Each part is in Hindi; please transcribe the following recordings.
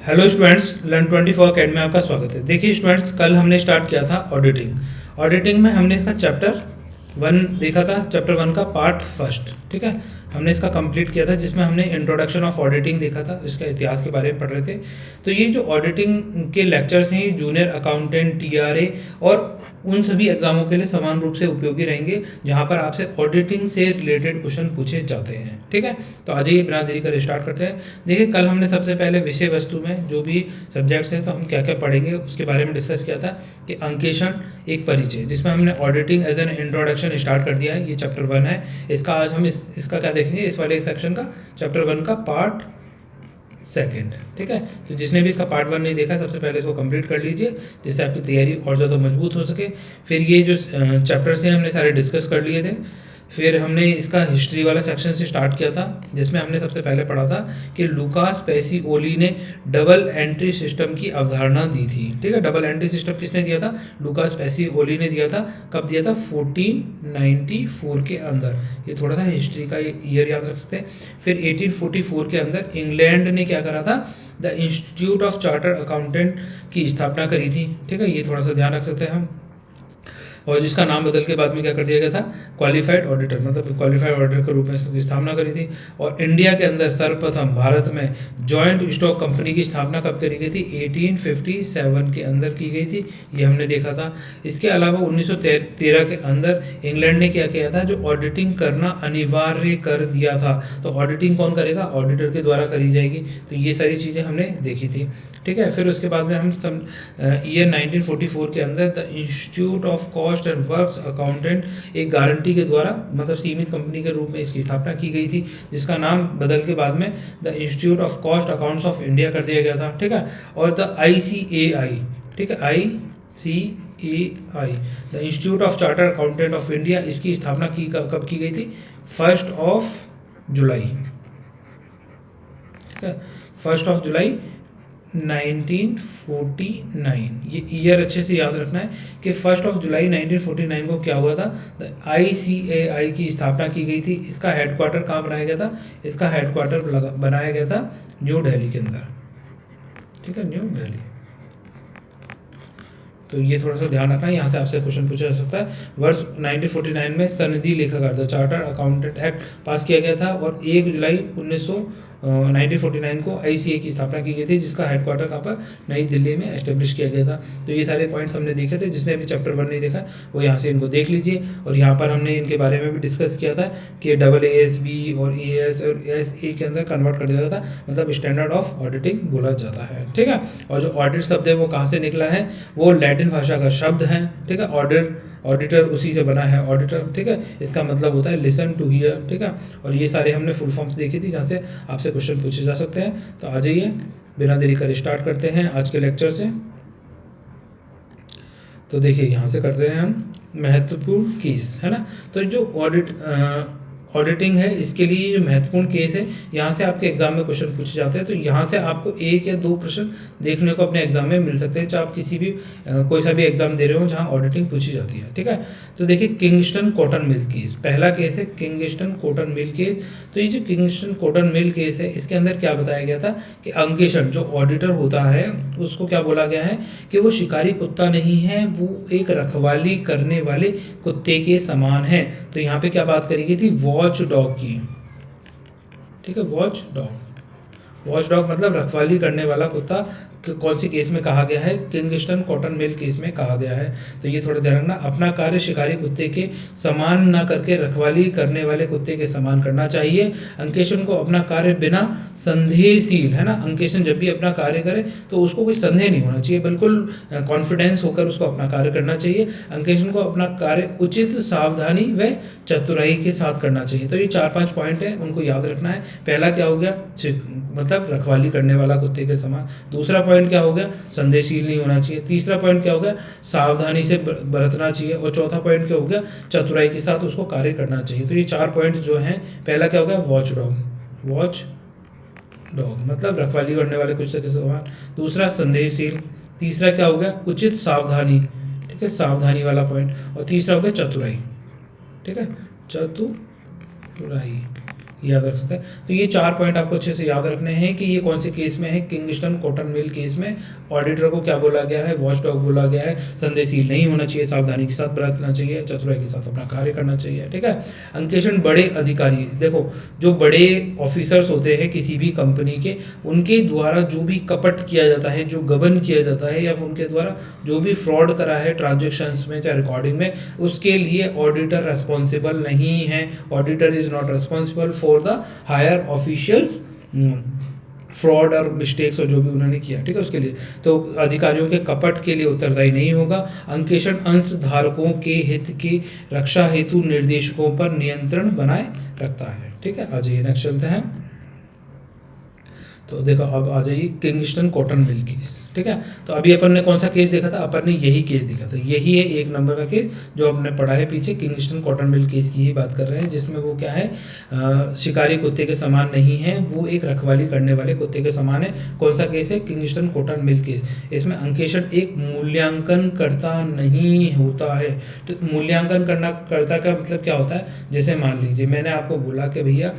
हेलो स्टूडेंट्स, लर्न 24 अकेडमी में आपका स्वागत है। देखिए स्टूडेंट्स, कल हमने स्टार्ट किया था ऑडिटिंग में हमने इसका चैप्टर 1 देखा था। चैप्टर 1 का पार्ट फर्स्ट, ठीक है, हमने इसका कंप्लीट किया था, जिसमें हमने इंट्रोडक्शन ऑफ ऑडिटिंग देखा था, इसका इतिहास के बारे में पढ़ रहे थे। तो ये जो ऑडिटिंग के लेक्चर्स हैं, ये जूनियर अकाउंटेंट, टीआरए और उन सभी एग्जामों के लिए समान रूप से उपयोगी रहेंगे, जहाँ पर आपसे ऑडिटिंग से रिलेटेड क्वेश्चन पूछे जाते हैं। ठीक है, तो आज ये बिना देरी कर स्टार्ट करते हैं। देखिए, कल हमने सबसे पहले विषय वस्तु में जो भी सब्जेक्ट्स हैं तो हम क्या क्या पढ़ेंगे उसके बारे में डिस्कस किया था कि अंकेक्षण एक परिचय, जिसमें हमने auditing as an introduction start कर दिया है। ये चैप्टर 1 है। इसका आज हम इसका क्या देखेंगे, इस वाले सेक्शन का, चैप्टर 1 का पार्ट सेकंड। ठीक है, तो जिसने भी इसका पार्ट 1 नहीं देखा, सबसे पहले इसको कंप्लीट कर लीजिए, जिससे आपकी तैयारी और ज़्यादा मजबूत हो सके। फिर ये जो चैप्टर्स हैं हमने सारे डिस्कस कर लिए थे। फिर हमने इसका हिस्ट्री वाला सेक्शन से स्टार्ट किया था, जिसमें हमने सबसे पहले पढ़ा था कि लुकास पैसिओली ने डबल एंट्री सिस्टम की अवधारणा दी थी। ठीक है, डबल एंट्री सिस्टम किसने दिया था? लुकास पैसिओली ने दिया था। कब दिया था? 1494 के अंदर। ये थोड़ा सा हिस्ट्री का ईयर याद रख सकते हैं। फिर 1844 के अंदर इंग्लैंड ने क्या करा था? The institute of chartered accountant की स्थापना करी थी। ठीक है, ये थोड़ा सा ध्यान रख सकते हैं हम। और जिसका नाम बदल के बाद में क्या कर दिया गया था? क्वालिफाइड ऑडिटर, मतलब क्वालिफाइड ऑडिटर के रूप में इसकी स्थापना करी थी। और इंडिया के अंदर सर्वप्रथम भारत में जॉइंट स्टॉक कंपनी की स्थापना कब करी गई थी? 1857 के अंदर की गई थी। ये हमने देखा था। इसके अलावा 1913 के अंदर इंग्लैंड ने क्या किया था? जो ऑडिटिंग करना अनिवार्य कर दिया था। तो ऑडिटिंग कौन करेगा? ऑडिटर के द्वारा करी जाएगी। तो ये सारी चीज़ें हमने देखी थी। ठीक है, फिर उसके बाद में हम ईयर 1944 के अंदर the institute of cost and works accountant एक गारंटी के द्वारा, मतलब सीमित कंपनी के रूप में इसकी स्थापना की गई थी, जिसका नाम बदल के बाद में the institute of cost accounts of India कर दिया गया था। ठीक है, और द ICAI, ठीक है, ICAI the institute of chartered accountant of India, इसकी स्थापना कब की गई थी? 1 जुलाई। ठीक है, 1 जुलाई 1949। ये ईयर अच्छे से याद रखना है कि 1 जुलाई 1949 को क्या हुआ था? द ICAI की स्थापना की गई थी। इसका हेडक्वार्टर कहाँ बनाया गया था? इसका हेडक्वार्टर बनाया गया था न्यू दिल्ली के अंदर। ठीक है, न्यू दिल्ली। तो ये थोड़ा सा ध्यान रखना है, यहाँ से आपसे क्वेश्चन पूछा जा सकता है। वर्ष 1949 में सनदी लेखाकार द चार्टर्ड अकाउंटेंट एक्ट पास किया गया था और 1 जुलाई 1949 को ICAI की स्थापना की गई थी, जिसका हेडक्वार्टर कहाँ पर? नई दिल्ली में एस्टेब्लिश किया गया था। तो ये सारे पॉइंट्स हमने देखे थे। जिसने अभी चैप्टर 1 नहीं देखा वो यहाँ से इनको देख लीजिए। और यहाँ पर हमने इनके बारे में भी डिस्कस किया था कि AASB और AS और SA के अंदर कन्वर्ट कर दिया था, मतलब स्टैंडर्ड ऑफ ऑडिटिंग बोला जाता है। ठीक है, और जो ऑडिट शब्द है वो कहाँ से निकला है? वो लैटिन भाषा का शब्द है। ठीक है, ऑडिटर उसी से बना है, ऑडिटर। ठीक है, इसका मतलब होता है लिसन टू हियर। ठीक है, और ये सारे हमने फुल फॉर्म्स देखी थी, जहाँ से आपसे क्वेश्चन पूछे जा सकते हैं। तो आ जाइए, बिना देरी कर स्टार्ट करते हैं आज के लेक्चर से। तो देखिए, यहाँ से करते हैं हम महत्वपूर्ण केस, है ना। तो जो ऑडिटिंग है, इसके लिए जो महत्वपूर्ण केस है, यहाँ से आपके एग्जाम में क्वेश्चन पूछे जाते हैं। तो यहाँ से आपको 1 या 2 प्रश्न देखने को अपने एग्जाम में मिल सकते हैं, चाहे आप किसी भी कोई सा भी एग्जाम दे रहे हो जहाँ ऑडिटिंग पूछी जाती है। ठीक है, तो देखिए, किंगस्टन कॉटन मिल केस पहला केस है, किंगस्टन कॉटन मिल केस। तो ये जो किंगस्टन कॉटन मिल केस है, इसके अंदर क्या बताया गया था कि अंकेक्षण जो ऑडिटर होता है उसको क्या बोला गया है कि वो शिकारी कुत्ता नहीं है, वो एक रखवाली करने वाले कुत्ते के समान है। तो यहाँ पे क्या बात करी गई थी? वॉच डॉग की। ठीक है, वॉच डॉग मतलब रखवाली करने वाला कुत्ता। कौन सी केस में कहा गया है? किंगस्टन कॉटन मिल केस में कहा गया है। तो ये थोड़ा ध्यान रखना, अपना कार्य शिकारी कुत्ते के समान ना करके रखवाली करने वाले कुत्ते के समान करना चाहिए। अंकेक्षण को अपना कार्य बिना संदेहशील, है ना, अंकेक्षण जब भी अपना कार्य करे तो उसको कोई संदेह नहीं होना चाहिए, बिल्कुल कॉन्फिडेंस होकर उसको अपना कार्य करना चाहिए। अंकेक्षण को अपना कार्य उचित सावधानी व चतुराई के साथ करना चाहिए। तो ये 4-5 पॉइंट है, उनको याद रखना है। पहला क्या हो गया? मतलब रखवाली करने वाला कुत्ते के समान। दूसरा पॉइंट क्या हो गया? संदेहशील नहीं होना चाहिए। तीसरा पॉइंट क्या हो गया? सावधानी से बरतना चाहिए। और चौथा पॉइंट क्या हो गया? चतुराई के साथ उसको कार्य करना चाहिए। तो ये 4 पॉइंट जो हैं, पहला क्या हो गया? वॉच डॉग मतलब रखवाली करने वाले कुत्ते के समान। दूसरा संदेहशील। तीसरा क्या हो गया? उचित सावधानी। ठीक है, सावधानी वाला पॉइंट। और तीसरा हो गया चतुराई। ठीक है, चतुराई। ये याद रख सकते हैं। तो ये 4 पॉइंट आपको अच्छे से याद रखने हैं कि ये कौन से केस में है। किंगस्टन कॉटन मिल केस में ऑडिटर को क्या बोला गया है, वॉचडॉग बोला गया है, संदेहशील नहीं होना चाहिए, सावधानी के साथ बरतना चाहिए, चतुराई के साथ अपना कार्य करना चाहिए, ठीक है। अंकेशन बड़े अधिकारी, देखो जो बड़े ऑफिसर्स होते हैं किसी भी कंपनी के, उनके द्वारा जो भी कपट किया जाता है, जो गबन किया जाता है, या फिर उनके द्वारा जो भी फ्रॉड करा है ट्रांजेक्शन्स में चाहे रिकॉर्डिंग में, उसके लिए ऑडिटर रेस्पॉन्सिबल नहीं है। Auditor is not responsible for the higher officials fraud और मिस्टेक्स और जो भी उन्होंने किया, ठीक है, उसके लिए। तो अधिकारियों के कपट के लिए उत्तरदायी नहीं होगा। अंकेशन अंशधारकों के हित की रक्षा हेतु निर्देशकों पर नियंत्रण बनाए रखता है, ठीक है। आ जाइए नेक्स्ट चलते हैं। तो देखो अब आ जाइए किंगस्टन कॉटन मिल केस, ठीक है। तो अभी अपन ने कौन सा केस देखा था, अपन ने यही केस देखा था, यही है 1 नंबर का केस जो आपने पढ़ा है पीछे। किंगस्टन कॉटन मिल केस की ही बात कर रहे हैं, जिसमें वो क्या है, शिकारी कुत्ते के समान नहीं है, वो एक रखवाली करने वाले कुत्ते के समान है। कौन सा केस है, किंगस्टन कॉटन मिल केस। इसमें अंकेशन एक मूल्यांकन करता नहीं होता है। तो मूल्यांकन करना करता का मतलब क्या होता है, जैसे मान लीजिए मैंने आपको बोला कि भैया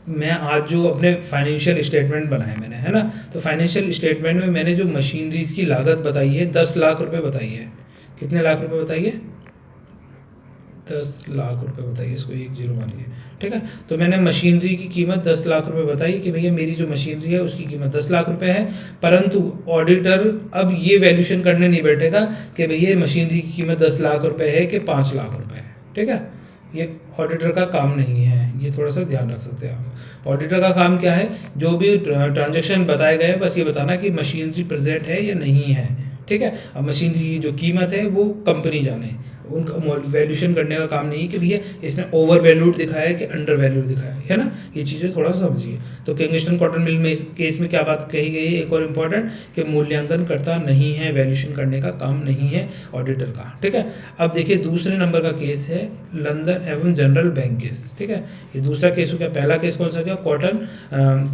मैं आज जो अपने फाइनेंशियल स्टेटमेंट बनाए मैंने, है ना, तो फाइनेंशियल स्टेटमेंट में मैंने जो मशीनरीज की लागत बताई है 10 लाख रुपए बताई है। कितने लाख रुपए बताइए, 10 लाख रुपए बताइए, इसको 1 0 मानिए, ठीक है। तो मैंने मशीनरी की कीमत 10 लाख रुपए बताई कि भैया मेरी जो मशीनरी है उसकी कीमत 10 लाख रुपए है। परंतु ऑडिटर अब ये वैल्यूशन करने नहीं बैठेगा कि भैया मशीनरी की कीमत 10 लाख रुपए है कि 5 लाख रुपए है, ठीक है। ये ऑडिटर का काम नहीं है, ये थोड़ा सा ध्यान रख सकते हैं आप। ऑडिटर का काम क्या है, जो भी ट्रांजैक्शन बताए गए बस ये बताना कि मशीनरी प्रेजेंट है या नहीं है, ठीक है। अब मशीनरी की जो कीमत है वो कंपनी जाने, उनका वैल्यूशन करने का काम नहीं कि भैया इसने ओवर वैल्यूड दिखाया है कि अंडर वैल्यूड दिखाया है ना। ये चीज़ें थोड़ा सा समझिए। तो किंगस्टन कॉटन मिल में इस केस में क्या बात कही गई है, एक और इम्पॉर्टेंट, कि मूल्यांकन करता नहीं है, वैल्यूशन करने का काम नहीं है ऑडिटर का, ठीक है। अब देखिए दूसरे नंबर का केस है लंदन एवं जनरल बैंक केस, ठीक है। ये दूसरा केस हो गया। पहला केस कौन सा गया,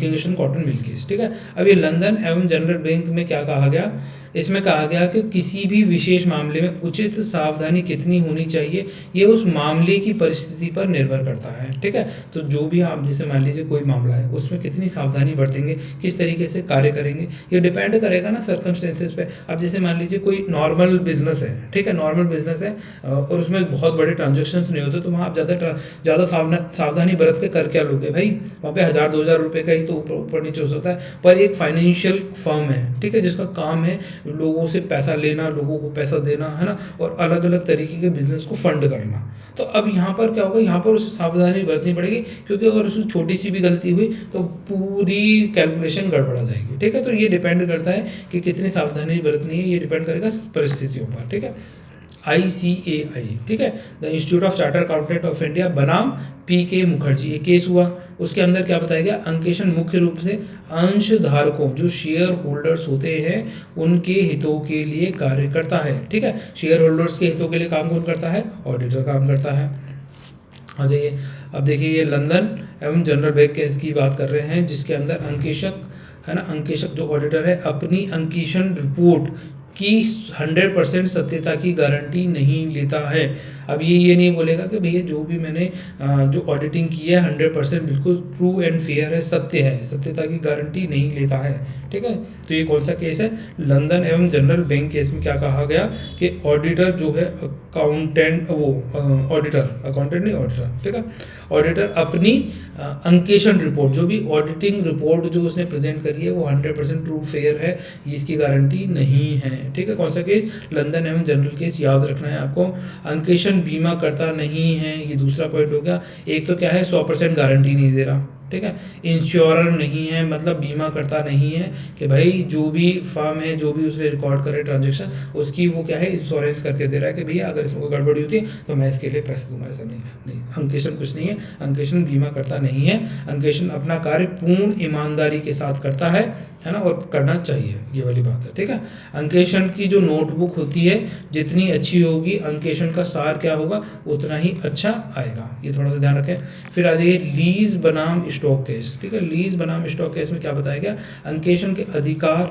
किंगस्टन कॉटन मिल केस, ठीक है। अब ये लंदन एवं जनरल बैंक में क्या कहा गया, इसमें कहा गया कि किसी भी विशेष मामले में उचित सावधानी कितनी होनी चाहिए ये उस मामले की परिस्थिति पर निर्भर करता है, ठीक है। तो जो भी आप जैसे मान लीजिए कोई मामला है उसमें कितनी सावधानी बरतेंगे, किस तरीके से कार्य करेंगे, ये डिपेंड करेगा ना सर्कमस्टेंसेस पे। अब जैसे मान लीजिए कोई नॉर्मल बिजनेस है, ठीक है, नॉर्मल बिजनेस है और उसमें बहुत बड़े ट्रांजेक्शन नहीं होते, तो वहाँ आप ज़्यादा सावधानी बरत के कर क्या लोगे भाई, वहाँ पे 1000-2000 रुपये का ही तो ऊपर नीचे हो सकता है। पर एक फाइनेंशियल फर्म है, ठीक है, जिसका काम है लोगों से पैसा लेना, लोगों को पैसा देना, है ना, और अलग अलग तरीके के बिजनेस को फंड करना। तो अब यहाँ पर क्या होगा, यहाँ पर उसे सावधानी बरतनी पड़ेगी, क्योंकि अगर उसमें छोटी सी भी गलती हुई तो पूरी कैलकुलेशन गड़बड़ा जाएगी, ठीक है। तो ये डिपेंड करता है कि कितनी सावधानी बरतनी है, ये डिपेंड करेगा परिस्थितियों पर, ठीक है। ICAI, ठीक है, the institute of charter accountant of India बनाम PK मुखर्जी, ये केस हुआ। उसके अंदर क्या बताया गया, अंकेशन मुख्य रूप से अंशधारकों जो शेयर होल्डर्स होते हैं उनके हितों के लिए कार्य करता है, ठीक है। शेयर होल्डर्स के हितों के लिए काम कौन करता है, ऑडिटर काम करता है। आ जाइए अब देखिए ये लंदन एवं जनरल बैंक केस की बात कर रहे हैं, जिसके अंदर अंकेशक है ना, अंकेशक जो ऑडिटर है अपनी अंकेशन रिपोर्ट की 100% सत्यता की गारंटी नहीं लेता है। अब ये नहीं बोलेगा कि भैया जो भी मैंने जो ऑडिटिंग की है 100% बिल्कुल ट्रू एंड फेयर है, सत्य है, सत्यता की गारंटी नहीं लेता है, ठीक है। तो ये कौन सा केस है, लंदन एवं जनरल बैंक केस में क्या कहा गया कि ऑडिटर जो है अकाउंटेंट, वो ऑडिटर, अकाउंटेंट नहीं ऑडिटर, ठीक है, ऑडिटर अपनी अंकेशन रिपोर्ट, जो भी ऑडिटिंग रिपोर्ट जो उसने प्रेजेंट करी है वो 100% ट्रू फेयर है, इसकी गारंटी नहीं है, ठीक है। कौन सा केस, लंदन एवं जनरल केस, याद रखना है आपको। अंकेशन बीमा करता नहीं है, ये दूसरा पॉइंट हो गया। एक तो क्या है 100% गारंटी नहीं दे रहा, ठीक है। इंश्योरर नहीं है, मतलब बीमा करता नहीं है कि भाई जो भी फर्म है, जो भी उसने रिकॉर्ड करे ट्रांजेक्शन, उसकी वो क्या है इंश्योरेंस करके दे रहा है कि भैया अगर इसमें कोई गड़बड़ी होती है तो मैं इसके लिए पैसे दूंगा, ऐसा नहीं है। नहीं, अंकेशन कुछ नहीं है, अंकेशन बीमा करता नहीं है। अंकेशन अपना कार्य पूर्ण ईमानदारी के साथ करता है ना, और करना चाहिए, ये वाली बात है, ठीक है। अंकेशन की जो नोटबुक होती है जितनी अच्छी होगी, अंकेशन का सार क्या होगा उतना ही अच्छा आएगा, ये थोड़ा सा ध्यान रखें। फिर आ जाइए लीज बनाम स्टॉक केस, ठीक है। लीज बनाम स्टॉक केस में क्या बताया गया, अंकेशन के अधिकार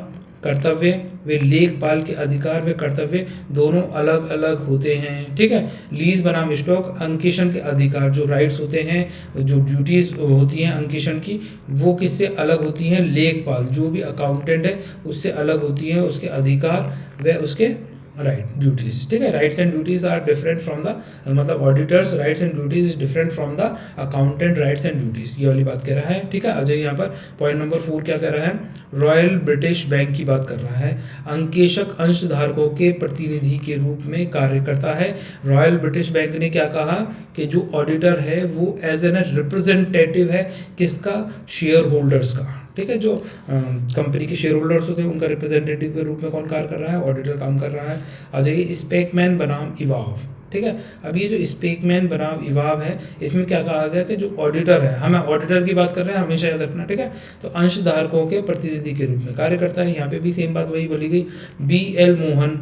कर्तव्य वे लेखपाल के अधिकार व कर्तव्य दोनों अलग अलग होते हैं। ठीक है, लीज बनाम स्टॉक, अंकेशन के अधिकार जो राइट्स होते हैं, जो ड्यूटीज होती हैं अंकेशन की, वो किससे अलग होती हैं? लेखपाल जो भी अकाउंटेंट है उससे अलग होती है, उसके अधिकार व उसके राइट ड्यूटीज। ठीक है, rights and duties are different from the, मतलब auditors rights and duties is different from the accountant rights and duties, ये वाली बात कह रहा है। ठीक है, अजय यहाँ पर पॉइंट नंबर 4 क्या कह रहा है? रॉयल ब्रिटिश बैंक की बात कर रहा है। अंकेशक अंशधारकों के प्रतिनिधि के रूप में कार्य करता है। रॉयल ब्रिटिश बैंक ने क्या कहा कि जो ऑडिटर है वो एज एन रिप्रेजेंटेटिव है किसका? शेयर होल्डर्स का। ठीक है, जो कंपनी के शेयर होल्डर्स होते हैं उनका रिप्रेजेंटेटिव के रूप में कौन कार्य कर रहा है? ऑडिटर काम कर रहा है। आ जाइए स्पेकमैन बनाम इवाव। ठीक है, अब ये जो स्पेकमैन बनाम इवाव है इसमें क्या कहा गया कि जो ऑडिटर है, हमें ऑडिटर की बात कर रहे हैं, हमेशा याद रखना। ठीक है, तो अंशधारकों के प्रतिनिधि के रूप में कार्य करता है। यहाँ पे भी सेम बात वही बोली गई। BL मोहन,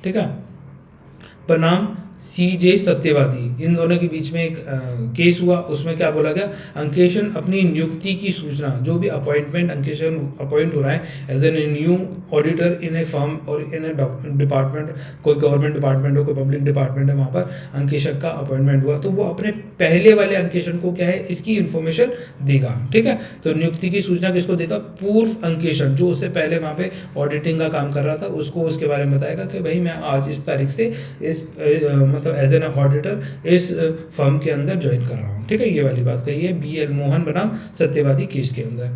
ठीक है, बनाम CJ सत्यवादी, इन दोनों के बीच में एक केस हुआ। उसमें क्या बोला गया? अंकेशन अपनी नियुक्ति की सूचना, जो भी अपॉइंटमेंट अंकेशन अपॉइंट हो रहा है as an new auditor in a firm और इन ए डिपार्टमेंट, कोई गवर्नमेंट डिपार्टमेंट हो, कोई पब्लिक डिपार्टमेंट है, वहाँ पर अंकेशक का अपॉइंटमेंट हुआ, तो वो अपने पहले वाले अंकेशन को क्या है इसकी इन्फॉर्मेशन देगा। ठीक है, तो नियुक्ति की सूचना किसको देगा? पूर्व अंकेशन जो उससे पहले वहाँ पे ऑडिटिंग का काम कर रहा था उसको उसके बारे में बताएगा कि भाई मैं आज इस तारीख से इस मतलब एज एन ऑडिटर इस फर्म के अंदर ज्वाइन कर रहा हूँ। ठीक है, ये वाली बात कही है BL मोहन बनाम सत्यवादी केस के अंदर।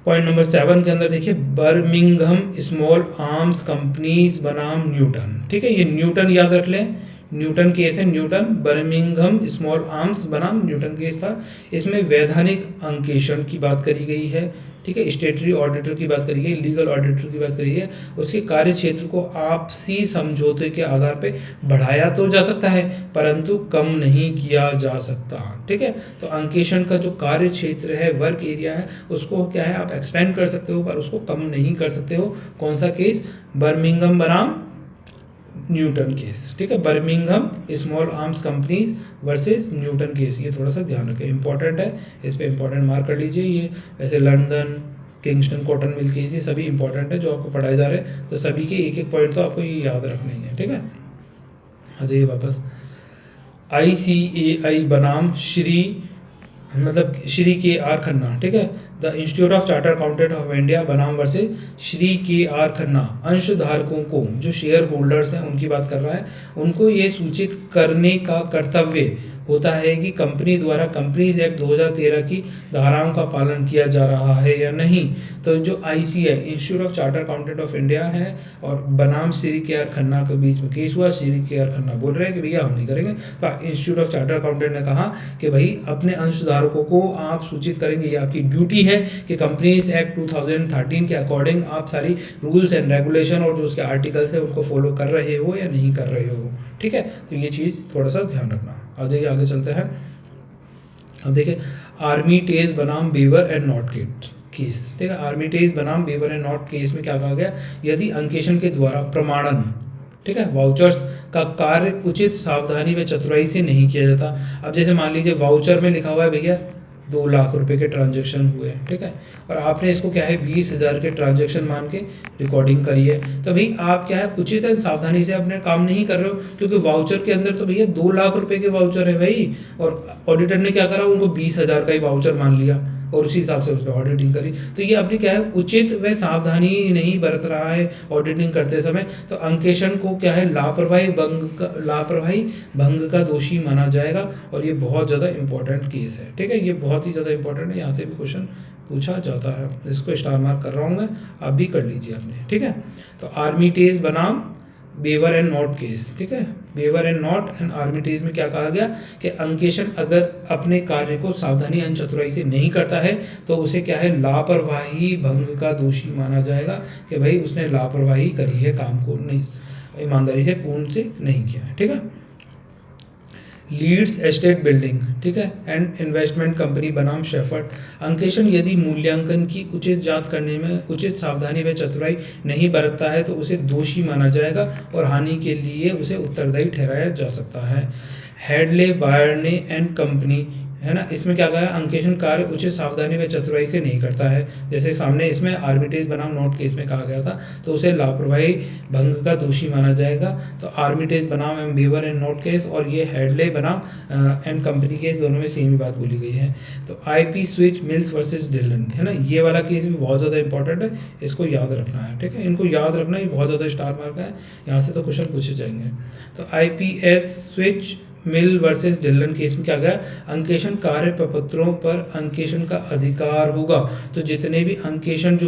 पॉइंट नंबर 7 के अंदर देखिए, बर्मिंघम स्मॉल आर्म्स कंपनीज बनाम न्यूटन। ठीक है, ये न्यूटन याद रख लें, न्यूटन केस है, न्यूटन बर्मिंघम स्मॉल आर्म्स बनाम न्यूटन केस था। इसमें वैधानिक अंकेशन की बात करी गई है। ठीक है, स्टेटरी ऑडिटर की बात करी गई, लीगल ऑडिटर की बात करी है। उसके कार्य क्षेत्र को आपसी समझौते के आधार पे बढ़ाया तो जा सकता है परंतु कम नहीं किया जा सकता। ठीक है, तो अंकेशन का जो कार्य क्षेत्र है, वर्क एरिया है, उसको क्या है आप एक्सपेंड कर सकते हो पर उसको कम नहीं कर सकते हो। कौन सा केस? बर्मिंघम बनाम न्यूटन केस। ठीक है, Birmingham small arms companies versus Newton case, ये थोड़ा सा ध्यान रखें, इंपॉर्टेंट है, इस पे इंपॉर्टेंट मार्क कर लीजिए। ये वैसे London, Kingston cotton mill case, ये सभी इंपॉर्टेंट है जो आपको पढ़ाए जा रहे हैं, तो सभी के एक एक पॉइंट तो आपको ये याद रखने ही है। ठीक है, आ जाइए वापस। ICAI बनाम श्री KR खन्ना। ठीक है, the institute of charter accountant of India बनाम वर्सेस श्री KR खन्ना। अंशधारकों को, जो शेयर होल्डर्स हैं उनकी बात कर रहा है, उनको ये सूचित करने का कर्तव्य होता है कि कंपनी द्वारा कंपनीज एक्ट 2013 की धाराओं का पालन किया जा रहा है या नहीं। तो जो ICAI institute of charter accountant of India है और बनाम श्री KR खन्ना के बीच में केस हुआ। श्री KR खन्ना बोल रहे हैं कि भैया हम नहीं करेंगे, तो इंस्टीट्यूट ऑफ चार्टर अकाउंटेंट ने कहा कि भाई अपने अंशधारकों को आप सूचित करेंगे, ये आपकी ड्यूटी है कि कंपनीज एक्ट 2013 के अकॉर्डिंग आप सारी रूल्स एंड रेगुलेशन और जो उसके आर्टिकल्स है उनको फॉलो कर रहे हो या नहीं कर रहे हो। ठीक है, तो ये चीज़ थोड़ा सा ध्यान रखना। आ जाइए आगे चलते हैं। अब देखिए, आर्मिटेज बनाम बेवर एंड नॉट केस। ठीक है, आर्मिटेज बनाम बेवर एंड नॉट केस में क्या कहा गया? यदि अंकेशन के द्वारा प्रमाणन, ठीक है, वाउचर्स का कार्य उचित सावधानी व चतुराई से नहीं किया जाता। अब जैसे मान लीजिए वाउचर में लिखा हुआ है भैया 2 लाख रुपए के ट्रांजैक्शन हुए, ठीक है, और आपने इसको क्या है 20,000 के ट्रांजैक्शन मान के रिकॉर्डिंग करी है, तो भाई आप क्या है उचित सावधानी से अपने काम नहीं कर रहे हो, क्योंकि वाउचर के अंदर तो भैया 2 लाख रुपए के वाउचर है भाई, और ऑडिटर ने क्या करा, उनको 20,000 का ही वाउचर मान लिया और उसी हिसाब से उसने ऑडिटिंग करी। तो ये अपनी क्या है उचित व सावधानी नहीं बरत रहा है ऑडिटिंग करते समय, तो अंकेशन को क्या है लापरवाही भंग का दोषी माना जाएगा। और ये बहुत ज़्यादा इंपॉर्टेंट केस है। ठीक है, ये बहुत ही ज़्यादा इंपॉर्टेंट है, यहाँ से भी क्वेश्चन पूछा जाता है। इसको स्टार मार्क कर रहा हूँ मैं, आप भी कर लीजिए आपने। ठीक है, तो आर्मिटेज बनाम बेवर एंड नॉट केस। ठीक है, Brewer and Knott and Armitage में क्या कहा गया कि अंकेशन अगर अपने कार्य को सावधानी एवं चतुराई से नहीं करता है तो उसे क्या है लापरवाही भंग का दोषी माना जाएगा, कि भाई उसने लापरवाही करी है, काम को नहीं ईमानदारी से पूर्ण से नहीं किया है। ठीक है, लीड्स एस्टेट बिल्डिंग, ठीक है, एंड इन्वेस्टमेंट कंपनी बनाम शेफर्ड। अंकेशन यदि मूल्यांकन की उचित जांच करने में उचित सावधानी व चतुराई नहीं बरतता है तो उसे दोषी माना जाएगा और हानि के लिए उसे उत्तरदायी ठहराया जा सकता है। हेडले बायर्ने एंड कंपनी है ना। इसमें क्या कहा है, अंकेशन कार्य उचित सावधानी व चतुराई से नहीं करता है। जैसे सामने इसमें आर्मिटेज बनाम नोट केस में कहा गया था, तो उसे लापरवाही भंग का दोषी माना जाएगा। तो आर्मिटेज बनाम M Brewer and Knott case और ये हेडले बनाम एंड कंपनी केस, दोनों में सेम ही बात बोली गई है। तो IP switch mills versus Dillon, है ना, ये वाला केस भी बहुत ज़्यादा इंपॉर्टेंट है, इसको याद रखना है, ठीक है, इनको याद रखना ही बहुत ज़्यादा स्टार मार्क है, यहाँ से तो क्वेश्चन पूछे जाएंगे। तो आईपीएस स्विच मिल वर्सेस डिलन केस में क्या गया, अंकेशन कार्य प्रपत्रों पर अंकेशन का अधिकार होगा। तो जितने भी अंकेशन जो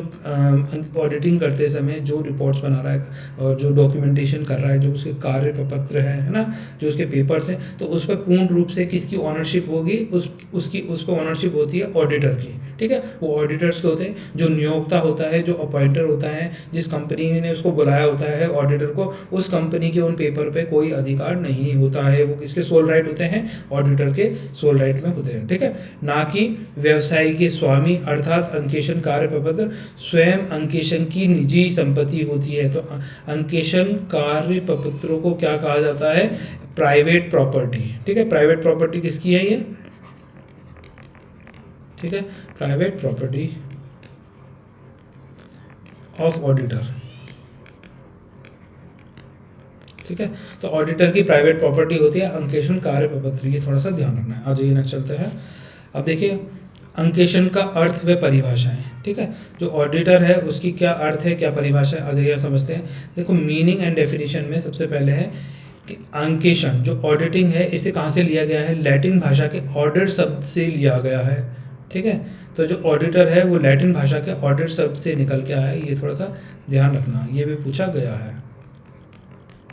ऑडिटिंग करते समय जो रिपोर्ट्स बना रहा है और जो डॉक्यूमेंटेशन कर रहा है, जो उसके कार्य प्रपत्र है ना, जो उसके पेपर्स हैं, तो उस पर पूर्ण रूप से किसकी ऑनरशिप होगी, उस पर ऑनरशिप होती है ऑडिटर की, ठीक है। वो ऑडिटर्स के होते हैं, जो नियोक्ता होता है, जो अपॉइंटर होता है, जिस कंपनी ने उसको बुलाया होता है ऑडिटर को, उस कंपनी के उन पेपर पे कोई अधिकार नहीं होता है। वो किसके सोल राइट होते हैं, ऑडिटर के सोल राइट में होते हैं, ठीक है, ना कि व्यवसायी के स्वामी, अर्थात अंकेशन कार्य प्रपत्र स्वयं अंकेशन की निजी संपत्ति होती है। तो अंकेशन कार्य प्रपत्रों को क्या कहा जाता है, प्राइवेट प्रॉपर्टी, ठीक है। प्राइवेट प्रॉपर्टी किसकी है ये, ठीक है, प्राइवेट प्रॉपर्टी ऑफ ऑडिटर, ठीक है। तो ऑडिटर की प्राइवेट प्रॉपर्टी होती है अंकेशन कार्य प्रपत्र, ये थोड़ा सा ध्यान रखना है। आ जाइए नेक्स्ट चलते हैं। अब देखिए अंकेशन का अर्थ व परिभाषाएं, ठीक है, जो ऑडिटर है उसकी क्या अर्थ है, क्या परिभाषा है, आ जाइए समझते हैं। देखो मीनिंग एंड डेफिनेशन में सबसे पहले है कि अंकेशन जो ऑडिटिंग है इसे कहाँ से लिया गया है, लैटिन भाषा के ऑडिट शब्द से लिया गया है, ठीक है। तो जो ऑडिटर है वो लैटिन भाषा के ऑडिट शब्द से निकल के आया है, ये थोड़ा सा ध्यान रखना, ये भी पूछा गया है,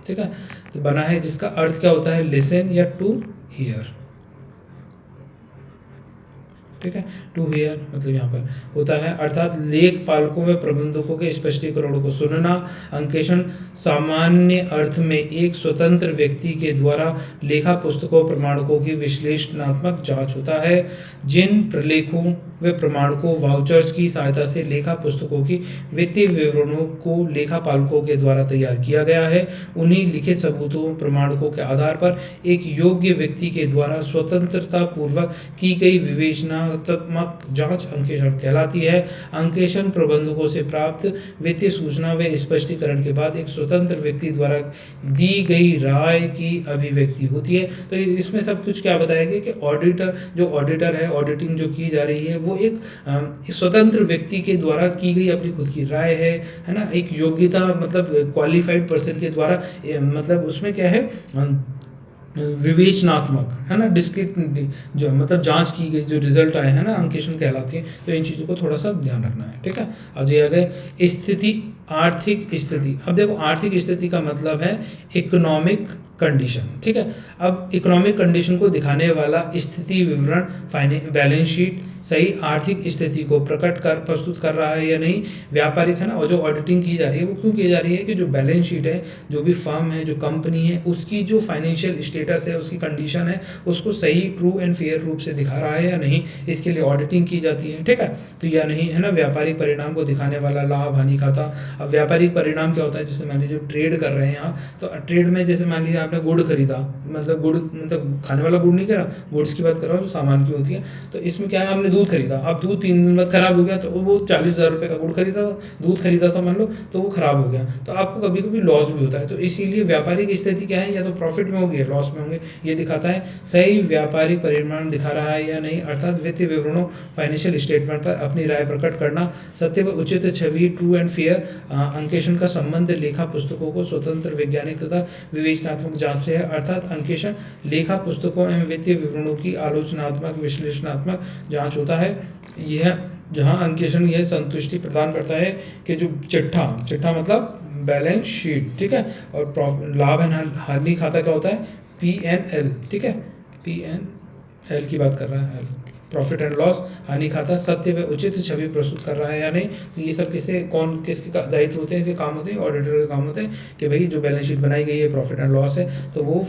ठीक है। तो बना है जिसका अर्थ क्या होता है, लिसन या टू हियर, ठीक है, टू हियर मतलब यहाँ पर होता है, अर्थात लेखपालों व प्रबंधकों के स्पष्टीकरणों को सुनना। अंकेशन सामान्य अर्थ में एक स्वतंत्र व्यक्ति के द्वारा लेखा पुस्तकों प्रमाणकों की विश्लेषणात्मक जांच होता है। जिन प्रलेखों व प्रमाणकों वाउचर्स की सहायता से लेखा पुस्तकों की वित्तीय विवरणों को लेखापालकों के द्वारा तैयार किया गया है, उन्हीं लिखित सबूतों प्रमाणकों के आधार पर एक योग्य व्यक्ति के द्वारा स्वतंत्रता पूर्वक की गई विवेचनात्मक जांच अंकेक्षण कहलाती है। अंकेक्षण प्रबंधकों से प्राप्त वित्तीय सूचना व स्पष्टीकरण के बाद एक स्वतंत्र व्यक्ति द्वारा दी गई राय की अभिव्यक्ति होती है। तो इसमें सब कुछ क्या बताया गया कि ऑडिटर जो ऑडिटर है, ऑडिटिंग जो की जा रही है वो एक स्वतंत्र व्यक्ति के द्वारा की गई अपनी खुद की राय है ना, एक योग्यता मतलब क्वालिफाइड पर्सन के द्वारा, मतलब उसमें क्या है विवेचनात्मक, है ना, डिस्क्रिट जो मतलब जांच की गई जो रिजल्ट आए हैं ना, अंकेक्षण कहलाती है। तो इन चीज़ों को थोड़ा सा ध्यान रखना है, ठीक है। अब ये आ गए स्थिति, आर्थिक स्थिति। अब देखो आर्थिक स्थिति का मतलब है इकोनॉमिक कंडीशन, ठीक है। अब इकोनॉमिक कंडीशन को दिखाने वाला स्थिति विवरण बैलेंस शीट सही आर्थिक स्थिति को प्रस्तुत कर रहा है या नहीं, व्यापारिक, है ना। और जो ऑडिटिंग की जा रही है वो क्यों की जा रही है कि जो बैलेंस शीट है, जो भी फर्म है, जो कंपनी है, उसकी जो फाइनेंशियल स्टेटस है, उसकी कंडीशन है, उसको सही ट्रू एंड फेयर रूप से दिखा रहा है या नहीं, इसके लिए ऑडिटिंग की जाती है, ठीक है। तो या नहीं, है ना। व्यापारिक परिणाम को दिखाने वाला लाभ हानि खाता। अब व्यापारिक परिणाम क्या होता है, जैसे मान लीजिए जो ट्रेड कर रहे हैं यहाँ, तो ट्रेड में जैसे मान लीजिए आपने गुड़ खरीदा, मतलब गुड़ मतलब खाने वाला गुड़ नहीं करा, गुड्स की बात कर रहा हूँ जो सामान की होती है। तो इसमें क्या है, आपने दूध खरीदा, अब दूध 3 दिन बाद खराब हो गया, तो वो 40,000 रुपये का गुड़ खरीदा था, दूध खरीदा था मान लो, तो वो खराब हो गया, तो आपको कभी कभी लॉस भी होता है। तो इसीलिए व्यापारिक स्थिति क्या है, या तो प्रॉफिट में होगी या लॉस में होंगे, ये दिखाता है। सही व्यापारिक परिणाम दिखा रहा है या नहीं, अर्थात वित्तीय विवरणों फाइनेंशियल स्टेटमेंट पर अपनी राय प्रकट करना। सत्य व उचित छवि ट्रू एंड फेयर अंकेक्षण का संबंध लेखा पुस्तकों को स्वतंत्र वैज्ञानिक तथा विवेचनात्मक जांच से है, अर्थात अंकेक्षण लेखा पुस्तकों एवं वित्तीय विवरणों की आलोचनात्मक विश्लेषणात्मक जांच होता है। यह जहां अंकेक्षण यह संतुष्टि प्रदान करता है कि जो चिट्ठा मतलब बैलेंस शीट, ठीक है, और लाभ एंड हानि खाता क्या होता है, P&L, ठीक है, P&L की बात कर रहा है, प्रॉफिट एंड लॉस, हानि खाता सत्य व उचित छवि प्रस्तुत कर रहा है या नहीं। तो ये सब किसके दायित्व होते हैं, काम होते हैं, ऑडिटर के काम होते हैं कि भाई जो बैलेंस शीट बनाई गई है, प्रॉफिट एंड लॉस है, तो वो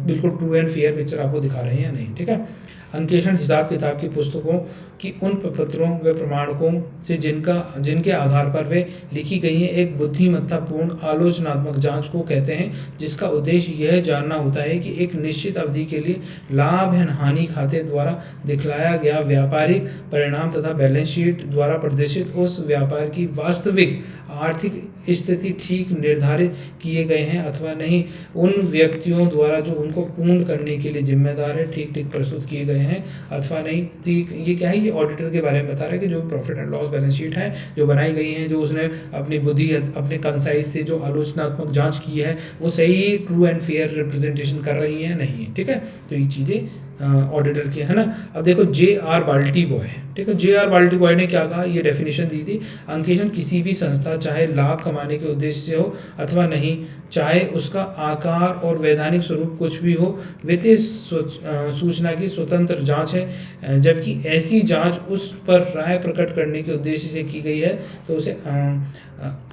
बिल्कुल ट्रू एंड फेयर पिक्चर आपको दिखा रहे हैं या नहीं, ठीक है। अंकेक्षण हिसाब किताब की पुस्तकों कि उन पत्रों व प्रमाणकों से जिनके आधार पर वे लिखी गई हैं एक बुद्धिमत्तापूर्ण आलोचनात्मक जांच को कहते हैं, जिसका उद्देश्य यह जानना होता है कि एक निश्चित अवधि के लिए लाभ एवं हानि खाते द्वारा दिखलाया गया व्यापारिक परिणाम तथा बैलेंस शीट द्वारा प्रदर्शित उस व्यापार की वास्तविक आर्थिक स्थिति ठीक निर्धारित किए गए हैं अथवा नहीं, उन व्यक्तियों द्वारा जो उनको पूर्ण करने के लिए जिम्मेदार है ठीक प्रस्तुत किए गए हैं अथवा नहीं। तो ये क्या है, ये ऑडिटर के बारे में बता रहा है कि जो profit and loss balance sheet है जो बनाई गई है, जो उसने अपनी बुद्धि अपने कंसाइज से जो आलोचनात्मक जांच की है, वो सही ट्रू एंड फेयर रिप्रेजेंटेशन कर रही है नहीं। ठीक है, तो ये चीज़ें ऑडिटर की है ना। अब देखो J.R. बाल्टी बॉय, ठीक है, J.R. बाल्टी बॉय ने क्या कहा, ये डेफिनेशन दी थी, अंकेशन किसी भी संस्था चाहे लाभ कमाने के उद्देश्य से हो अथवा नहीं, चाहे उसका आकार और वैधानिक स्वरूप कुछ भी हो, वित्तीय सूचना की स्वतंत्र जांच है, जबकि ऐसी जांच उस पर राय प्रकट करने के उद्देश्य से की गई है तो उसे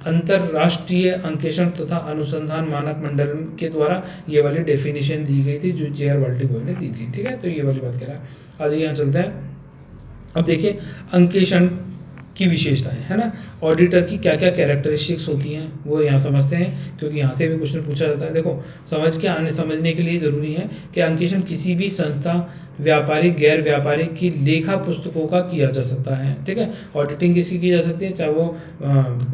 अंतरराष्ट्रीय अंकेक्षण तथा अनुसंधान मानक मंडल के द्वारा ये वाली डेफिनेशन दी गई थी जो J.R. बाल्टी बॉय ने दी थी। ठीक है, तो ये वाली बात कह रहा है। आज यहाँ चलते हैं, अब देखिए अंकेक्षण की विशेषताएं, है ना, ऑडिटर की क्या क्या कैरेक्टरिस्टिक्स होती हैं वो यहाँ समझते हैं, क्योंकि यहाँ से भी क्वेश्चन पूछा जाता है। देखो समझने के लिए ज़रूरी है कि अंकेक्षण किसी भी संस्था, व्यापारिक गैर व्यापारिक की लेखा पुस्तकों का किया जा सकता है। ठीक है, ऑडिटिंग किसकी की जा सकती है, चाहे वो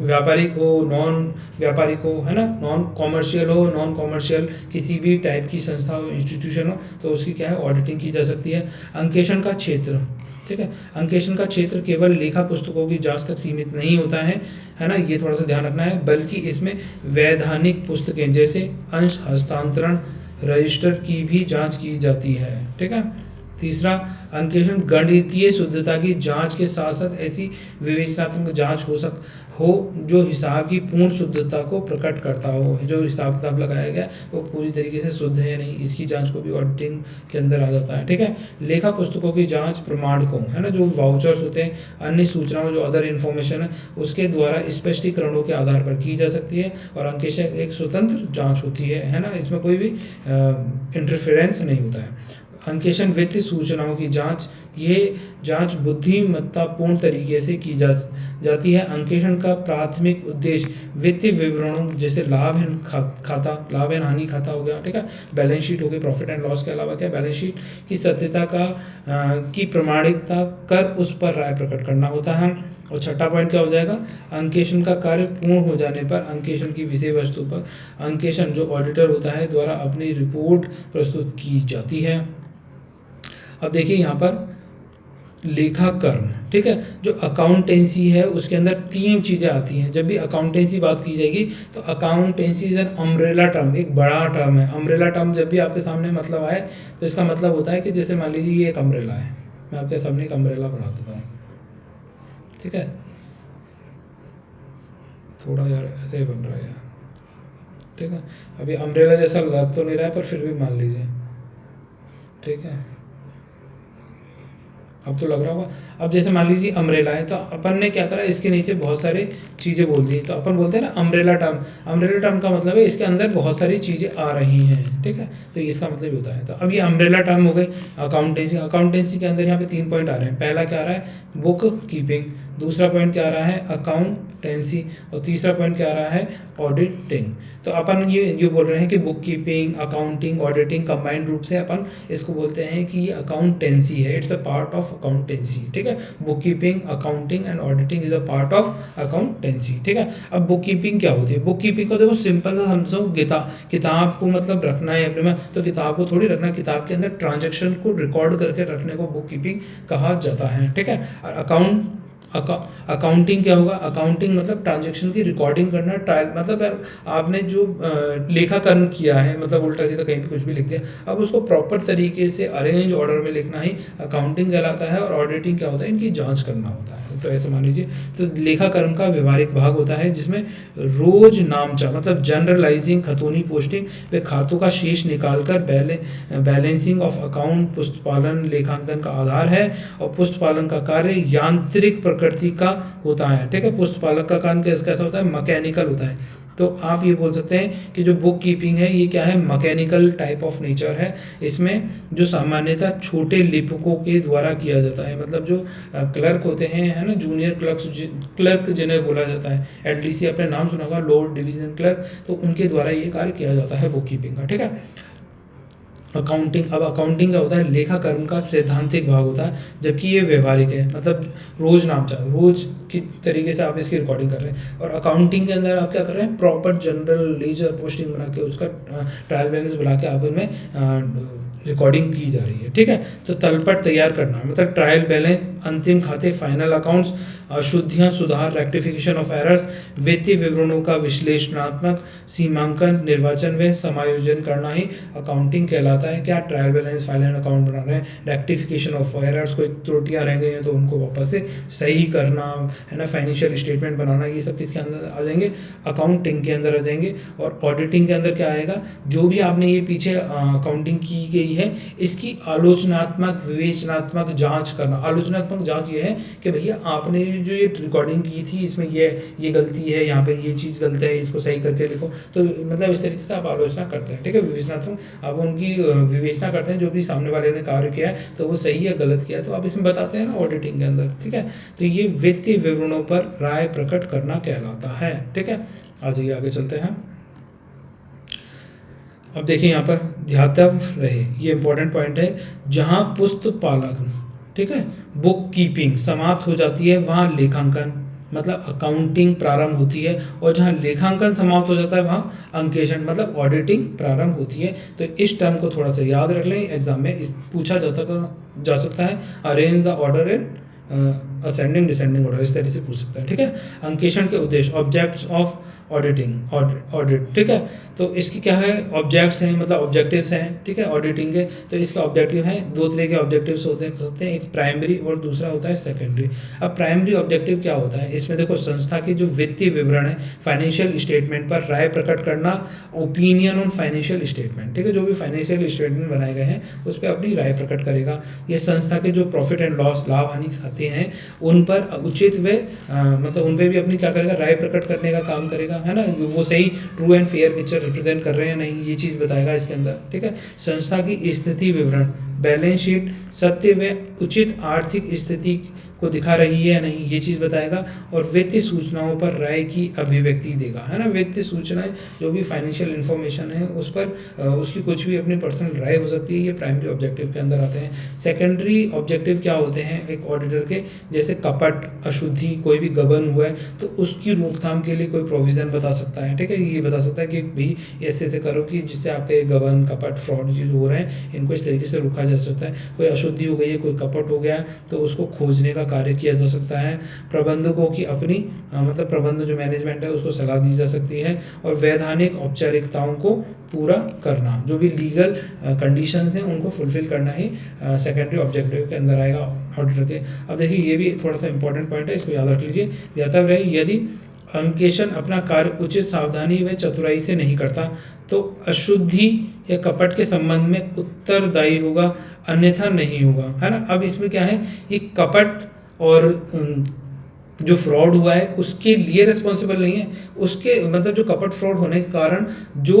व्यापारिक हो, नॉन व्यापारिक हो, है ना, नॉन कॉमर्शियल हो, नॉन कॉमर्शियल किसी भी टाइप की संस्था हो, इंस्टीट्यूशन हो, तो उसकी क्या है, ऑडिटिंग की जा सकती है। अंकेक्षण का क्षेत्र, ठीक है, अंकेक्षण का क्षेत्र केवल लेखा पुस्तकों की जांच तक सीमित नहीं होता है ना, ये थोड़ा सा ध्यान रखना है, बल्कि इसमें वैधानिक पुस्तकें जैसे अंश हस्तांतरण, रजिस्टर की भी जांच की जाती है। ठीक है, तीसरा, अंकेक्षण गणितीय शुद्धता की जांच के साथ साथ ऐसी विवेचनात्मक जांच हो जो हिसाब की पूर्ण शुद्धता को प्रकट करता हो, जो हिसाब किताब लगाया गया वो पूरी तरीके से शुद्ध है नहीं, इसकी जांच को भी ऑडिटिंग के अंदर आ जाता है। ठीक है, लेखा पुस्तकों की जांच प्रमाणकों, है ना, जो वाउचर्स होते हैं, अन्य सूचनाओं जो अदर इन्फॉर्मेशन है उसके द्वारा स्पष्टीकरणों के आधार पर की जा सकती है, और अंकेक्षण एक स्वतंत्र जाँच होती है ना, इसमें कोई भी इंटरफेरेंस नहीं होता है। अंकेक्षण वित्तीय सूचनाओं की जांच, ये जांच बुद्धिमत्तापूर्ण तरीके से की जाती है। अंकेक्षण का प्राथमिक उद्देश्य वित्तीय विवरणों जैसे लाभ एंड हानि खाता हो गया, ठीक है, बैलेंस शीट हो गई, प्रॉफिट एंड लॉस के अलावा क्या, बैलेंस शीट की सत्यता की प्रमाणिकता कर उस पर राय प्रकट करना होता है। और छठा पॉइंट क्या हो जाएगा, अंकेक्षण का कार्य पूर्ण हो जाने पर अंकेक्षण की विषय वस्तु पर अंकेक्षण जो ऑडिटर होता है द्वारा अपनी रिपोर्ट प्रस्तुत की जाती है। अब देखिए यहाँ पर लेखाकर्म, ठीक है, जो अकाउंटेंसी है उसके अंदर तीन चीज़ें आती हैं। जब भी अकाउंटेंसी बात की जाएगी तो accountancy is an umbrella term, एक बड़ा टर्म है। अम्ब्रेला टर्म जब भी आपके सामने मतलब आए तो इसका मतलब होता है कि जैसे मान लीजिए ये एक अम्ब्रेला है, मैं आपके सामने एक अम्ब्रेला बना देता हूँ, ठीक है, थोड़ा यार ऐसे ही बन रहा है यार, ठीक है, अभी अम्ब्रेला जैसा लग तो नहीं रहा है पर फिर भी मान लीजिए, ठीक है, अब तो लग रहा होगा। अब जैसे मान लीजिए अम्ब्रेला है तो अपन ने क्या करा, इसके नीचे बहुत सारी चीज़ें बोल दी, तो अपन बोलते हैं ना अम्ब्रेला टर्म। अम्ब्रेला टर्म का मतलब है इसके अंदर बहुत सारी चीज़ें आ रही हैं, ठीक है, तो इसका मतलब होता है। तो अब ये अम्ब्रेला टर्म हो गई अकाउंटेंसी। अकाउंटेंसी के अंदर यहाँ पे 3 पॉइंट आ रहे हैं। पहला क्या आ रहा है, बुक कीपिंग, दूसरा पॉइंट क्या आ रहा है, अकाउंटेंसी, और तीसरा पॉइंट क्या आ रहा है, ऑडिटिंग। तो अपन ये बोल रहे हैं कि book keeping, accounting, auditing combined रूप से अपन इसको बोलते हैं कि ये अकाउंटेंसी है, it's a part of accountancy, ठीक है। Book keeping, accounting and auditing is a part of accountancy, ठीक है। अब बुक कीपिंग क्या होती है, बुक कीपिंग को देखो सिंपल सा समझो, किताब को मतलब रखना है अपने में, तो किताब को थोड़ी रखना, किताब के अंदर ट्रांजेक्शन को रिकॉर्ड करके रखने को बुक कीपिंग कहा जाता है, ठीक है। और अकाउंटिंग क्या होगा, अकाउंटिंग मतलब ट्रांजैक्शन की रिकॉर्डिंग करना, ट्रायल मतलब आपने जो लेखाकरण किया है, मतलब उल्टा सीधा कहीं भी कुछ भी लिख दिया, अब उसको प्रॉपर तरीके से अरेंज ऑर्डर में लिखना ही अकाउंटिंग कहलाता है। और ऑडिटिंग क्या होता है, इनकी जांच करना होता है। तो ऐसे मान लीजिए, तो लेखाकरण का व्यवहारिक भाग होता है जिसमें रोज नामचा मतलब जनरलाइजिंग, खतौनी पोस्टिंग वे खातों का शेष निकालकर बैलेंसिंग ऑफ अकाउंट पुस्तपालन लेखांकन का आधार है। और पुस्तपालन का कार्य यांत्रिक प्रकृति का होता है, ठीक है। पुस्तपालक का काम कैसा होता है, मैकेनिकल होता है। तो आप ये बोल सकते हैं कि जो बुक कीपिंग है ये क्या है, मैकेनिकल टाइप ऑफ नेचर है। इसमें जो सामान्यतः छोटे लिपिकों के द्वारा किया जाता है, मतलब जो क्लर्क होते हैं, है ना, जूनियर क्लर्क जिन्हें बोला जाता है, एलडीसी अपने नाम सुना होगा, लोअर डिवीजन क्लर्क, तो उनके द्वारा ये कार्य किया जाता है बुक कीपिंग का, ठीक है। अकाउंटिंग, अब अकाउंटिंग क्या होता है, लेखा कर्म का सैद्धांतिक भाग होता है, जबकि ये व्यवहारिक है, मतलब रोज नामचा, रोज की तरीके से आप इसकी रिकॉर्डिंग कर रहे हैं। और अकाउंटिंग के अंदर आप क्या कर रहे हैं, प्रॉपर जनरल लेजर पोस्टिंग बना के उसका ट्रायल बैलेंस बना के आप उनमें रिकॉर्डिंग की जा रही है, ठीक है। तो तलपट तैयार करना मतलब ट्रायल बैलेंस, अंतिम खाते, फाइनल अकाउंट्स, अशुद्धियाँ, सुधार, रेक्टिफिकेशन ऑफ एरर्स, वित्तीय विवरणों का विश्लेषणात्मक सीमांकन, निर्वाचन व समायोजन करना ही अकाउंटिंग कहलाता है। क्या ट्रायल बैलेंस, फाइनल अकाउंट बना रहे हैं, रेक्टिफिकेशन ऑफ एरर्स, कोई त्रुटियां रह गई हैं तो उनको वापस से सही करना, है ना, फाइनेंशियल स्टेटमेंट बनाना, ये सब किसके अंदर आ जाएंगे, अकाउंटिंग के अंदर आ जाएंगे। और ऑडिटिंग के अंदर क्या आएगा, जो भी आपने ये पीछे अकाउंटिंग की गई है इसकी आलोचनात्मक विवेचनात्मक जांच करना। आलोचनात्मक जांच ये है कि भैया आपने जो ये रिकॉर्डिंग की थी इसमें ये गलती है, यहाँ पे ये चीज़ गलत है, इसको सही करके लिखो। तो मतलब इस तरीके से आप आलोचना करते हैं, ठीक है। विवेचनात्मक आप उनकी विवेचना करते हैं, जो भी सामने वाले ने कार्य किया है तो वो सही है गलत किया है, तो आप इसमें बताते हैं ना ऑडिटिंग के अंदर, ठीक है। तो ये वित्तीय विवरणों पर राय प्रकट करना कहलाता है, ठीक है। आज ये आगे चलते हैं। अब देखिए यहाँ पर ध्यातव्य रहे, ये इंपॉर्टेंट पॉइंट है, जहाँ पुस्तपालक, ठीक है, बुक कीपिंग समाप्त हो जाती है वहाँ लेखांकन मतलब अकाउंटिंग प्रारंभ होती है, और जहाँ लेखांकन समाप्त हो जाता है वहाँ अंकेशन मतलब ऑडिटिंग प्रारंभ होती है। तो इस टर्म को थोड़ा सा याद रख लें, एग्जाम में पूछा जा सकता है, arrange the order in ascending descending order, इस तरीके से पूछ सकता है, ठीक है। अंकेशन के उद्देश्य, ऑब्जेक्ट्स ऑफ ऑडिट, ठीक है। तो इसकी क्या है, ऑब्जेक्ट्स हैं मतलब ऑब्जेक्टिव्स हैं, ठीक है, ऑडिटिंग के। तो इसका ऑब्जेक्टिव है, दो तरह के ऑब्जेक्टिव्स होते हैं, एक प्राइमरी और दूसरा होता है सेकेंडरी। अब प्राइमरी ऑब्जेक्टिव क्या होता है, इसमें देखो संस्था के जो वित्तीय विवरण है, फाइनेंशियल स्टेटमेंट पर राय प्रकट करना, ओपिनियन ऑन फाइनेंशियल स्टेटमेंट, ठीक है, जो भी फाइनेंशियल स्टेटमेंट बनाए गए हैं उस पर अपनी राय प्रकट करेगा। ये संस्था के जो प्रॉफिट एंड लॉस, लाभ हानि खाते हैं उन पर उचित व मतलब उन पर भी अपनी क्या करेगा, राय प्रकट करने का काम करेगा, है ना, वो सही true and fair picture represent कर रहे हैं नहीं, ये चीज़ बताएगा इसके अंदर, ठीक है। संस्था की स्थिति विवरण, बैलेंस शीट सत्य व उचित आर्थिक स्थिति को दिखा रही है या नहीं, ये चीज़ बताएगा। और वित्तीय सूचनाओं पर राय की अभिव्यक्ति देगा, है ना। वित्तीय सूचनाएं जो भी फाइनेंशियल इन्फॉर्मेशन है उस पर उसकी कुछ भी अपनी पर्सनल राय हो सकती है, ये प्राइमरी ऑब्जेक्टिव के अंदर आते हैं। सेकेंडरी ऑब्जेक्टिव क्या होते हैं एक ऑडिटर के, जैसे कपट, अशुद्धि, कोई भी गबन हुआ है तो उसकी रोकथाम के लिए कोई प्रोविज़न बता सकता है, ठीक है। ये बता सकता है कि भाई ऐसे करो कि जिससे आपके गबन, कपट, फ्रॉड जो हो रहे हैं इनको इस तरीके से रोका जा सकता है। कोई अशुद्धि हो गई है, कोई कपट हो गया तो उसको खोजने का कार्य किया जा सकता है। प्रबंधकों की अपनी मतलब प्रबंध जो मैनेजमेंट है उसको सलाह दी जा सकती है। और वैधानिक औपचारिकताओं को पूरा करना, जो भी लीगल कंडीशंस हैं उनको फुलफिल करना ही सेकेंडरी ऑब्जेक्टिव के अंदर आएगा ऑडिटर के। अब देखिए ये भी थोड़ा सा इंपॉर्टेंट पॉइंट है, इसको याद रख लीजिए। ध्यातव्य रहे, यदि अंकेशन अपना कार्य उचित सावधानी व चतुराई से नहीं करता तो अशुद्धि या कपट के संबंध में उत्तरदायी होगा, अन्यथा नहीं होगा, है ना। अब इसमें क्या है, ये कपट और जो फ्रॉड हुआ है उसके लिए रिस्पॉन्सिबल नहीं है, उसके मतलब जो कपट फ्रॉड होने के कारण जो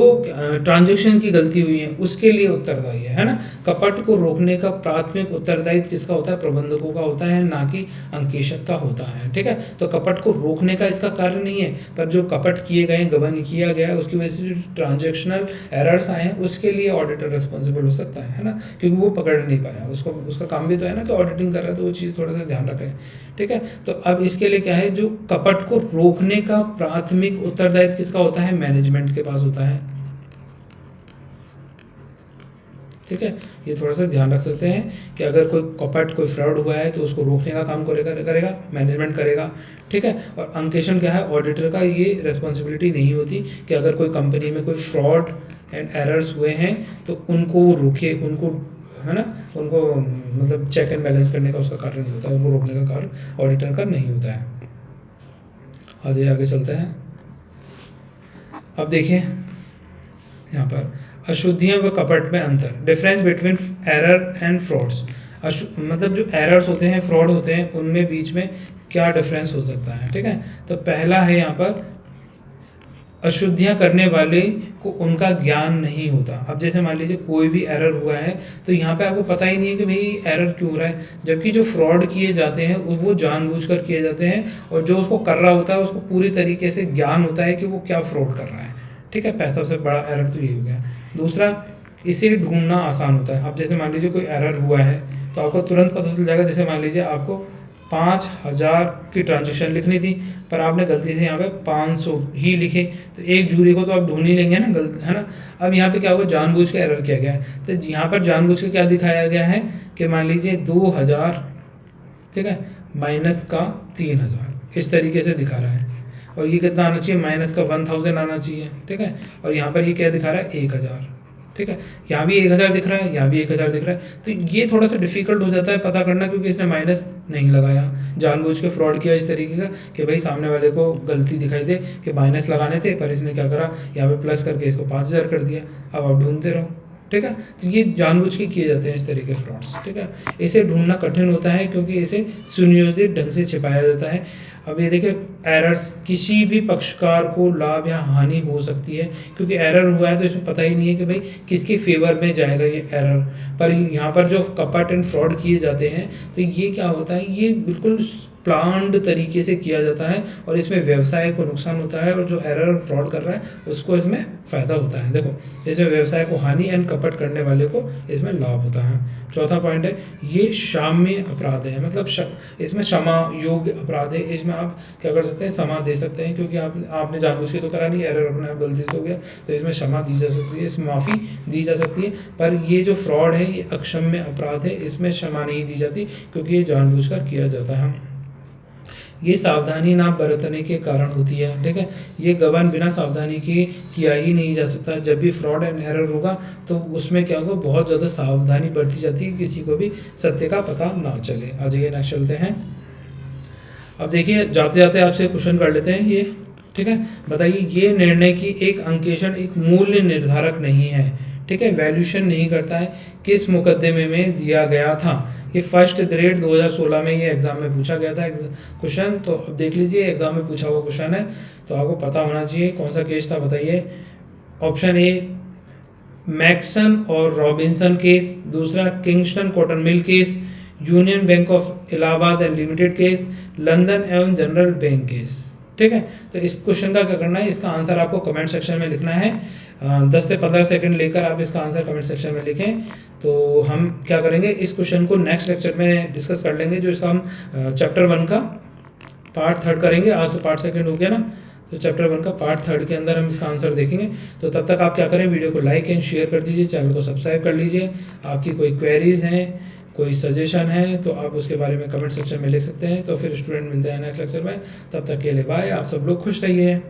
ट्रांजैक्शन की गलती हुई है उसके लिए उत्तरदायी है ना। कपट को रोकने का प्राथमिक उत्तरदायित्व किसका होता है, प्रबंधकों का होता है, ना कि अंकेशक का होता है, ठीक है। तो कपट को रोकने का इसका कार्य नहीं है, पर जो कपट किए गए, गबन किया गया है उसकी वजह से जो ट्रांजेक्शनल एरर्स आए हैं उसके लिए ऑडिटर रिस्पॉन्सिबल हो सकता है ना, क्योंकि वो पकड़ नहीं पाया, उसको उसका काम भी तो है ना कि ऑडिटिंग कर रहा है, तो वो चीज़ थोड़ा सा ध्यान रखें, ठीक है। तो अब इसके लिए क्या है, जो कपट को रोकने का प्राथमिक उत्तरदायित्व किसका होता है, मैनेजमेंट के पास होता है, ठीक है। ये थोड़ा सा ध्यान रख सकते हैं कि अगर कोई कपट, कोई फ्रॉड हुआ है तो उसको रोकने का काम करेगा मैनेजमेंट करेगा, ठीक है। और अंकेशन क्या है, ऑडिटर का ये रिस्पॉन्सिबिलिटी नहीं होती कि अगर कोई कंपनी में कोई फ्रॉड एंड एरर्स हुए हैं तो उनको वो रोके, उनको है ना, उनको मतलब चेक एंड बैलेंस करने का उसका कार्य नहीं होता है, उनको रोकने का कार्य ऑडिटर का नहीं होता है। आगे चलते हैं। अब देखिए यहाँ पर अशुद्धियाँ व कपट में अंतर, difference between error and frauds. मतलब जो एरर्स होते हैं, फ्रॉड होते हैं, उनमें बीच में क्या डिफरेंस हो सकता है, ठीक है। तो पहला है यहाँ पर अशुद्धियाँ करने वाले को उनका ज्ञान नहीं होता। अब जैसे मान लीजिए कोई भी एरर हुआ है तो यहाँ पे आपको पता ही नहीं है कि भाई एरर क्यों हो रहा है, जबकि जो फ्रॉड किए जाते हैं वो जानबूझकर किए जाते हैं, और जो उसको कर रहा होता है उसको पूरी तरीके से ज्ञान होता है कि वो क्या फ्रॉड कर रहा है। ठीक है, पैसा सबसे बड़ा एरर तो यही हो गया। दूसरा, इसे ढूंढना आसान होता है। अब जैसे मान लीजिए कोई एरर हुआ है तो आपको तुरंत पता चल जाएगा। जैसे मान लीजिए आपको 5,000 की ट्रांजेक्शन लिखनी थी, पर आपने गलती से यहाँ पे 500 ही लिखे, तो एक जूरी को तो आप ढूंढ ही लेंगे ना, गलत है ना। अब यहाँ पे क्या होगा, जानबूझ के एरर किया गया है, तो यहाँ पर जानबूझ के क्या दिखाया गया है कि मान लीजिए 2,000, ठीक है, माइनस का 3,000, इस तरीके से दिखा रहा है। और ये कितना आना चाहिए, माइनस का 1,000 आना चाहिए। ठीक है, और यहाँ पर ये क्या दिखा रहा है, 1,000। ठीक है, यहाँ भी 1,000 दिख रहा है, यहाँ भी 1,000 दिख रहा है। तो ये थोड़ा सा डिफिकल्ट हो जाता है पता करना, क्योंकि इसने माइनस नहीं लगाया, जानबूझ के फ्रॉड किया इस तरीके का कि भाई सामने वाले को गलती दिखाई दे कि माइनस लगाने थे, पर इसने क्या करा, यहाँ पे प्लस करके इसको 5,000 कर दिया। अब आप ढूंढते रहो। ठीक है, तो ये जानबूझ के किए जाते हैं इस तरीके के फ्रॉड्स। ठीक है, इसे ढूंढना कठिन होता है क्योंकि इसे सुनियोजित ढंग से छिपाया जाता है। अब ये देखिए, एरर्स, किसी भी पक्षकार को लाभ या हानि हो सकती है, क्योंकि एरर हुआ है तो इसमें पता ही नहीं है कि भाई किसके फेवर में जाएगा ये एरर। पर यहाँ पर जो कपट एंड फ्रॉड किए जाते हैं तो ये क्या होता है, ये बिल्कुल प्लान्ड तरीके से किया जाता है और इसमें व्यवसाय को नुकसान होता है, और जो एरर फ्रॉड कर रहा है उसको इसमें फ़ायदा होता है। देखो, इसमें व्यवसाय को हानि एंड कपट करने वाले को इसमें लाभ होता है। चौथा पॉइंट है, ये क्षम्य अपराध है, मतलब इसमें क्षमा योग्य अपराध है। इसमें आप क्या कर सकते हैं, क्षमा दे सकते हैं, क्योंकि आपने जानबूझ के तो करा नहीं, एरर अपने आप गलती से हो गया, तो इसमें क्षमा दी जा सकती है, इसमें माफ़ी दी जा सकती है। पर ये जो फ्रॉड है ये अक्षम्य अपराध है, इसमें क्षमा नहीं दी जाती, क्योंकि ये जानबूझकर किया जाता है। ये सावधानी ना बरतने के कारण होती है। ठीक है, ये गबन बिना सावधानी के किया ही नहीं जा सकता। जब भी फ्रॉड एंड एरर होगा तो उसमें क्या होगा, बहुत ज़्यादा सावधानी बरती जाती है, किसी को भी सत्य का पता ना चले। आज ये नेक्स्ट चलते हैं। अब देखिए, जाते जाते आपसे क्वेश्चन कर लेते हैं ये। ठीक है, बताइए, ये निर्णय की एक अंकेक्षण एक मूल्य निर्धारक नहीं है। ठीक है, वैल्यूशन नहीं करता है, किस मुकदमे में दिया गया था। ये फर्स्ट ग्रेड 2016 में ये एग्जाम में पूछा गया था क्वेश्चन। तो अब देख लीजिए, एग्जाम में पूछा हुआ क्वेश्चन है, तो आपको पता होना चाहिए कौन सा केस था। बताइए, ऑप्शन ए मैक्सन और रॉबिन्सन केस, दूसरा Kingston cotton mill case, union bank of Allahabad and limited case, London एवं जनरल बैंक केस। ठीक है, तो इस क्वेश्चन का क्या करना है, इसका आंसर आपको कमेंट सेक्शन में लिखना है। 10 से 15 सेकंड लेकर आप इसका आंसर कमेंट सेक्शन में लिखें। तो हम क्या करेंगे, इस क्वेश्चन को नेक्स्ट लेक्चर में डिस्कस कर लेंगे, जो इसका हम चैप्टर 1 का पार्ट 3 करेंगे। आज तो पार्ट 2 हो गया ना, तो चैप्टर 1 का पार्ट 3 के अंदर हम इसका आंसर देखेंगे। तो तब तक आप क्या करें, वीडियो को लाइक एंड शेयर कर दीजिए, चैनल को सब्सक्राइब कर लीजिए। आपकी कोई क्वेरीज हैं, कोई सजेशन है, तो आप उसके बारे में कमेंट सेक्शन में लिख सकते हैं। तो फिर स्टूडेंट मिलते हैं नेक्स्ट लेक्चर में, तब तक के लिए बाय। आप सब लोग खुश रहिए।